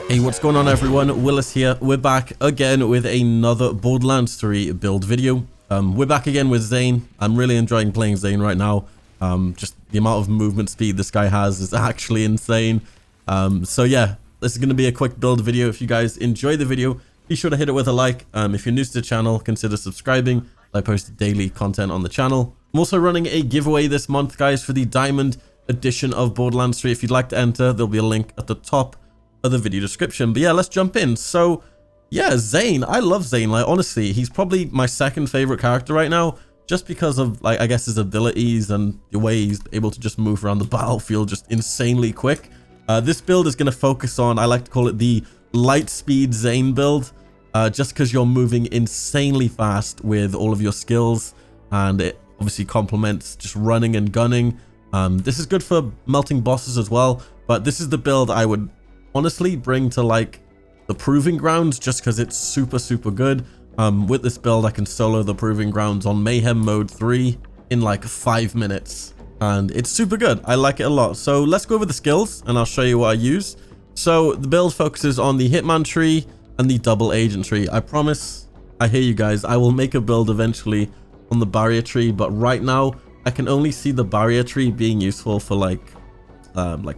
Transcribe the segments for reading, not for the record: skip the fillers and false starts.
Hey, what's going on everyone? Willis here. We're back again with another Borderlands 3 build video. We're back again with ZANE. I'm really enjoying playing ZANE right now. Just the amount of movement speed this guy has is actually insane. So yeah, this is going to be a quick build video. If you guys enjoy the video, be sure to hit it with a like. If you're new to the channel, consider subscribing. I post daily content on the channel. I'm also running a giveaway this month, guys, for the Diamond edition of Borderlands 3. If you'd like to enter, there'll be a link at the top of the video description. But yeah, let's jump in. So yeah, ZANE. I love ZANE. Like, honestly, he's probably my second favorite character right now, just because of, like, I guess his abilities and the way he's able to just move around the battlefield just insanely quick. This build is going to focus on, I like to call it the light speed ZANE build, just because you're moving insanely fast with all of your skills, and it obviously complements just running and gunning. This is good for melting bosses as well, but this is the build I would honestly bring to, like, the Proving Grounds, just because it's super good. With this build, I can solo the Proving Grounds on Mayhem Mode 3 in like 5 minutes, and it's super good. I like it a lot. So let's go over the skills and I'll show you what I use. So the build focuses on the Hitman Tree and the Double Agent Tree. I promise, I hear you guys, I will make a build eventually on the Barrier Tree, but right now I can only see the Barrier Tree being useful for like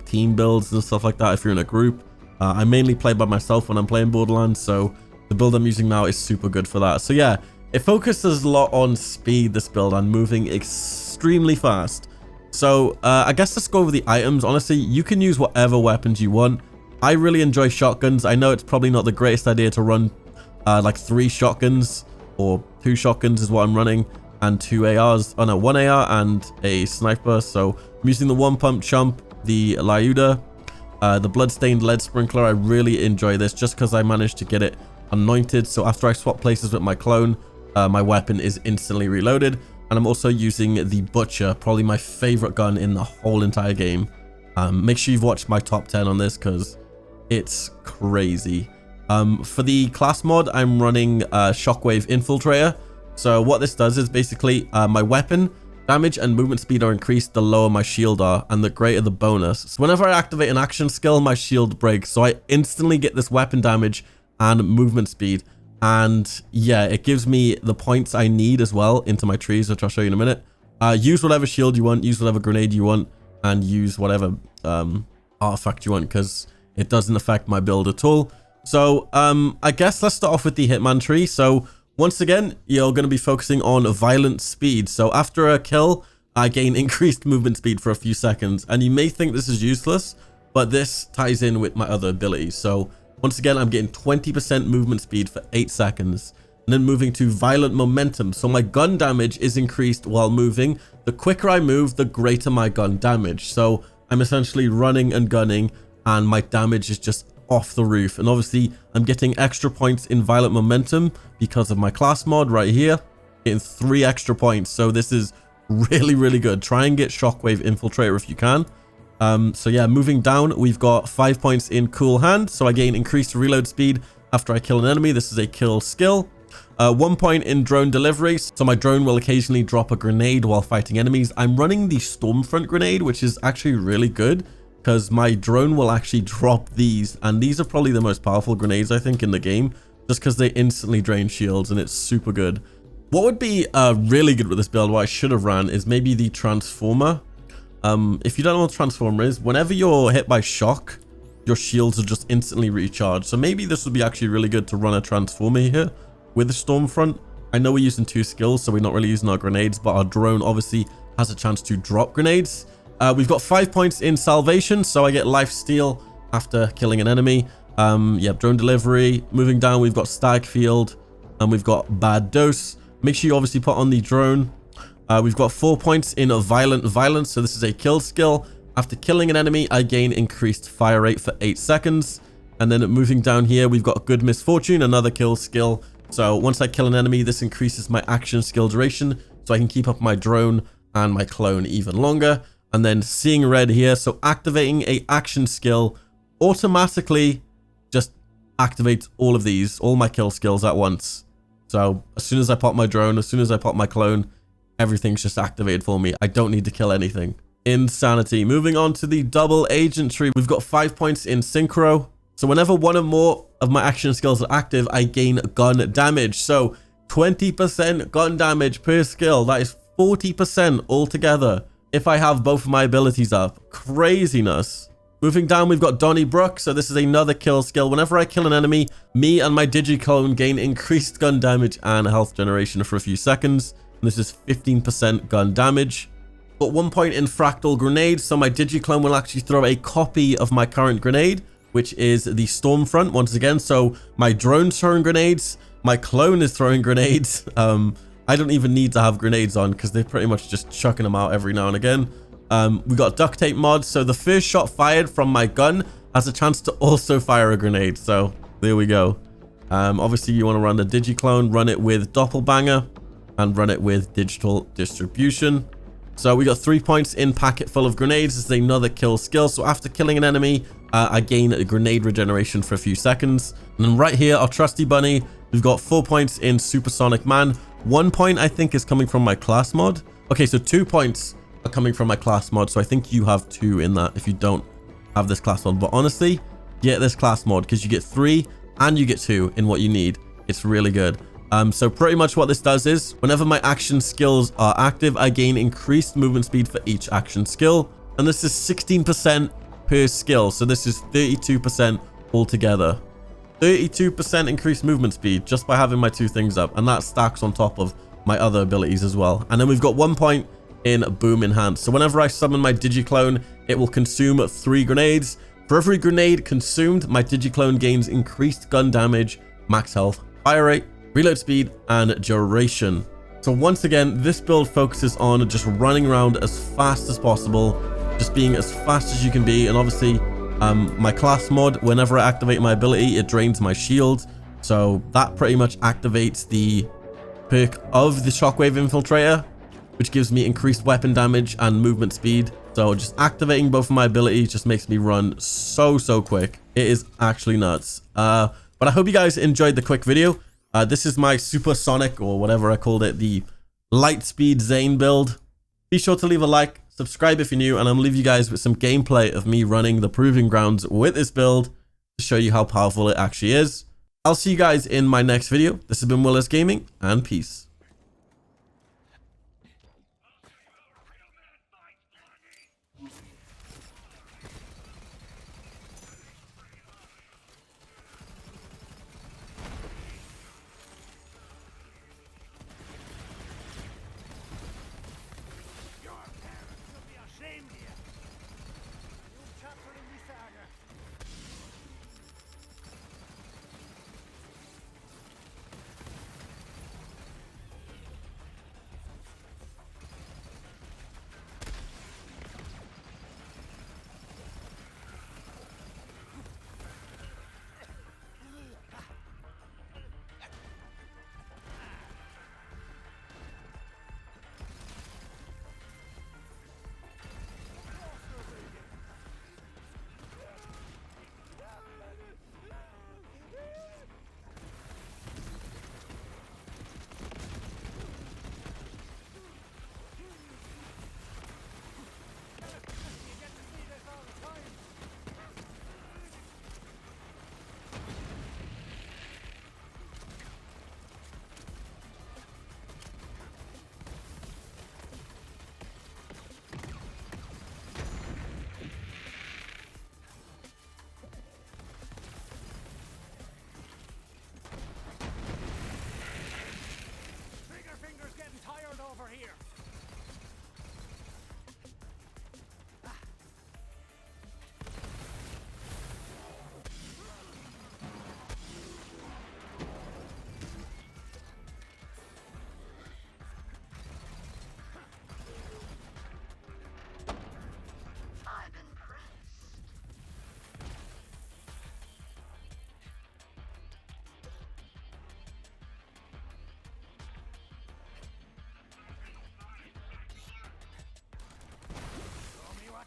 team builds and stuff like that if you're in a group. I mainly play by myself when I'm playing Borderlands, so the build I'm using now is super good for that. So yeah, it focuses a lot on speed, this build, and moving extremely fast. So I guess let's go over the items. Honestly, you can use whatever weapons you want. I really enjoy shotguns. I know it's probably not the greatest idea to run like 3 shotguns, or 2 shotguns is what I'm running, and 2 ARs. Oh no, 1 AR and a sniper. So I'm using the 1-pump chump, the Lyuda, the bloodstained lead sprinkler. I really enjoy this just because I managed to get it anointed, so after I swap places with my clone, my weapon is instantly reloaded. And I'm also using the Butcher, probably my favorite gun in the whole entire game. Make sure you've watched my top 10 on this because it's crazy. For the class mod, I'm running Shockwave Infiltrator. So what this does is basically my weapon damage and movement speed are increased the lower my shield are, and the greater the bonus. So whenever I activate an action skill, my shield breaks, so I instantly get this weapon damage and movement speed. And yeah, it gives me the points I need as well into my trees, which I'll show you in a minute. Use whatever shield you want, use whatever grenade you want, and use whatever artifact you want, because it doesn't affect my build at all. So I guess let's start off with the Hitman Tree. So once again, you're going to be focusing on violent speed. So after a kill, I gain increased movement speed for a few seconds. And you may think this is useless, but this ties in with my other abilities. So once again, I'm getting 20% movement speed for 8 seconds. And then moving to violent momentum. So my gun damage is increased while moving. The quicker I move, the greater my gun damage. So I'm essentially running and gunning, and my damage is just off the roof. And obviously I'm getting extra points in violent momentum because of my class mod right here, getting 3 extra points. So this is really good. Try and get Shockwave Infiltrator if you can. So yeah, moving down, we've got 5 points in Cool Hand, so I gain increased reload speed after I kill an enemy. This is a kill skill. 1 point in Drone Delivery, so my drone will occasionally drop a grenade while fighting enemies. I'm running the Stormfront grenade, which is actually really good because my drone will actually drop these, and these are probably the most powerful grenades I think in the game, just because they instantly drain shields, and it's super good. What would be really good with this build, what I should have ran, is maybe the Transformer. If you don't know what Transformer is, whenever you're hit by shock, your shields are just instantly recharged. So maybe this would be actually really good to run a Transformer here with the Stormfront. I know we're using 2 skills, so we're not really using our grenades, but our drone obviously has a chance to drop grenades. We've got 5 points in Salvation, so I get life steal after killing an enemy. Yeah, Drone Delivery. Moving down, we've got Stag Field, and we've got Bad Dose. Make sure you obviously put on the drone. We've got 4 points in Violent Violence, so this is a kill skill. After killing an enemy, I gain increased fire rate for 8 seconds. And then moving down here, we've got Good Misfortune, another kill skill. So once I kill an enemy, this increases my action skill duration, so I can keep up my drone and my clone even longer. And then Seeing Red here, so activating a action skill automatically just activates all of these, all my kill skills at once. So as soon as I pop my drone, as soon as I pop my clone, everything's just activated for me. I don't need to kill anything. Insanity. Moving on to the Double Agent Tree. We've got 5 points in Synchro. So whenever one or more of my action skills are active, I gain gun damage. So 20% gun damage per skill. That is 40% altogether if I have both of my abilities up. Craziness. Moving down, we've got Donnybrook. So this is another kill skill. Whenever I kill an enemy, me and my digiclone gain increased gun damage and health generation for a few seconds. And this is 15% gun damage. Got 1 point in fractal grenades, so my digiclone will actually throw a copy of my current grenade, which is the Stormfront once again. So my drone's throwing grenades, my clone is throwing grenades. I don't even need to have grenades on because they're pretty much just chucking them out every now and again. We got duct tape mod, so the first shot fired from my gun has a chance to also fire a grenade. So there we go. Obviously you want to run the digiclone, run it with doppelbanger, and run it with digital distribution. So we got 3 points in packet full of grenades. This is another kill skill. So after killing an enemy, I gain a grenade regeneration for a few seconds. And then right here, our trusty bunny, we've got 4 points in supersonic man. 1 point I think is coming from my class mod. Okay, so 2 points are coming from my class mod. So I think you have 2 in that if you don't have this class mod. But honestly, get this class mod because you get 3 and you get 2 in what you need. It's really good. So pretty much what this does is whenever my action skills are active, I gain increased movement speed for each action skill. And this is 16% per skill. So this is 32% altogether. 32% increased movement speed just by having my 2 things up. And that stacks on top of my other abilities as well. And then we've got 1 point in boom enhance. So whenever I summon my digiclone, it will consume 3 grenades. For every grenade consumed, my digiclone gains increased gun damage, max health, fire rate, reload speed, and duration. So once again, this build focuses on just running around as fast as possible, just being as fast as you can be. And obviously, my class mod, whenever I activate my ability, it drains my shield. So that pretty much activates the perk of the Shockwave Infiltrator, which gives me increased weapon damage and movement speed. So just activating both of my abilities just makes me run so quick. It is actually nuts. But I hope you guys enjoyed the quick video. This is my supersonic, or whatever I called it, the light speed ZANE build. Be sure to leave a like, subscribe if you're new, and I'm gonna leave you guys with some gameplay of me running the proving grounds with this build to show you how powerful it actually is. I'll see you guys in my next video. This has been Willis Gaming, and peace.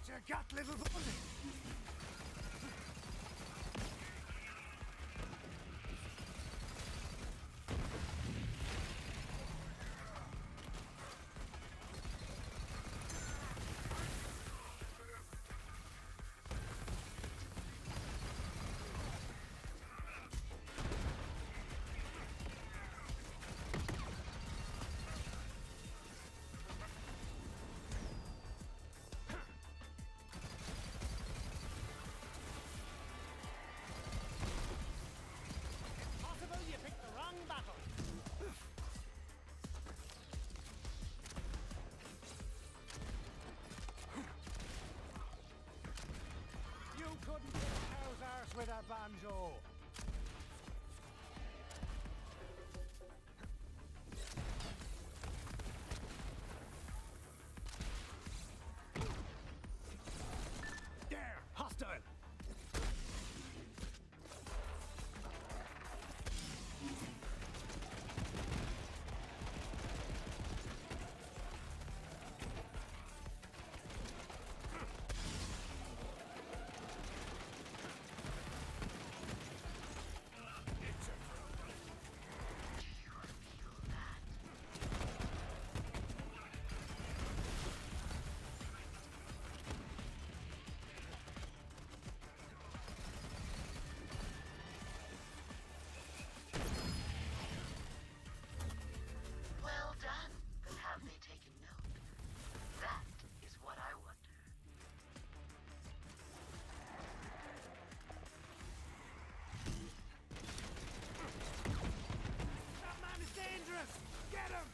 You got, little boy. couldn't hit a cow's arse with a banjo. There! Hostile! Well done, but have they taken note? That is what I wonder. That man is dangerous! Get him!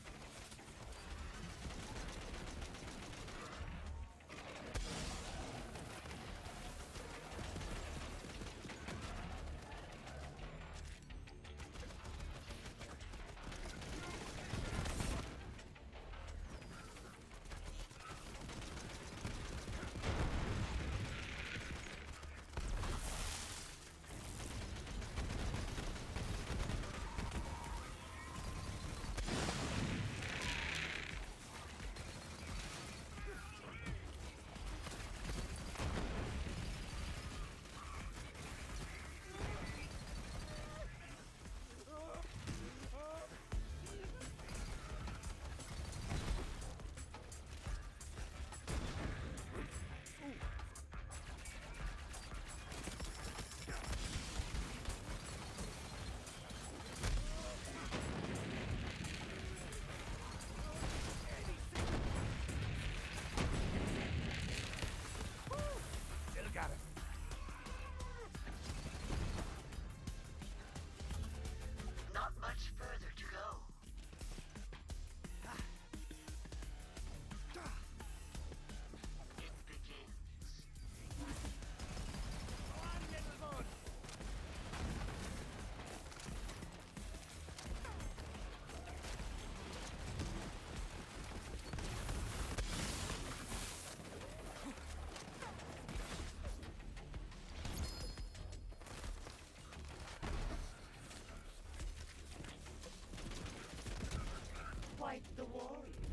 Still got it. Not much further to go. It begins. Go on, little bud. Quite the warrior.